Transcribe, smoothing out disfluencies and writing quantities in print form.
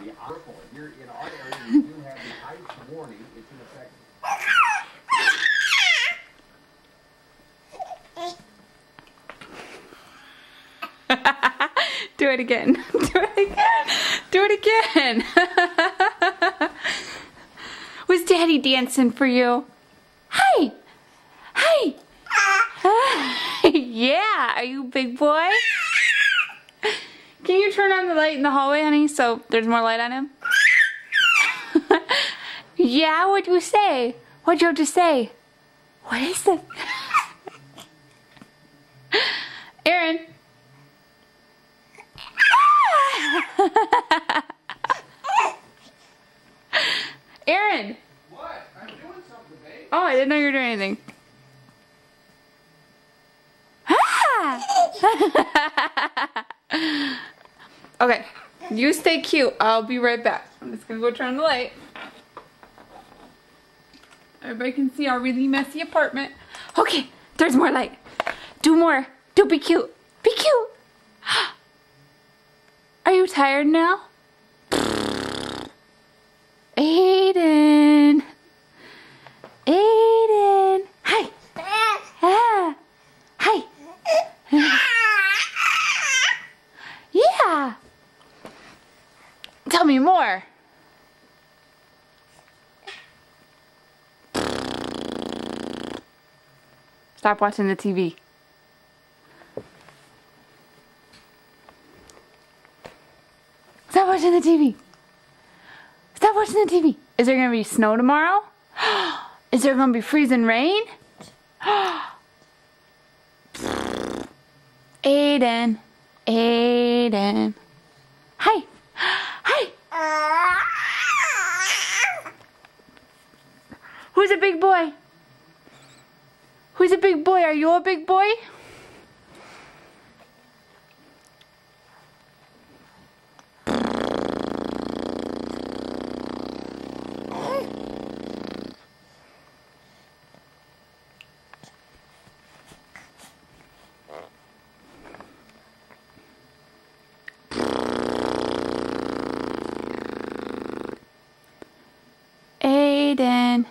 the purple. Here in our area, we do have the ice warning. It's in effect. Do it again. Do it again. Do it again. Was Daddy dancing for you? Hey. Hey. Yeah. Are you a big boy? Can you turn on the light in the hallway, honey, so there's more light on him? Yeah, what'd you say? What'd you have to say? What is this? Aaron. Aaron. What? I'm doing something, babe. Oh, I didn't know you were doing anything. Okay, you stay cute. I'll be right back. I'm just gonna go turn on the light. Everybody can see our really messy apartment. Okay, there's more light. Do more. Do be cute. Be cute. Are you tired now? Aiden. Aiden. Hi. Ah. Hi. Yeah. Tell me more. Stop watching the TV. Stop watching the TV. Stop watching the TV. Is there going to be snow tomorrow? Is there going to be freezing rain? Aiden. Aiden. Hi. Hi. Who's a big boy? Who's a big boy? Are you a big boy? Aiden.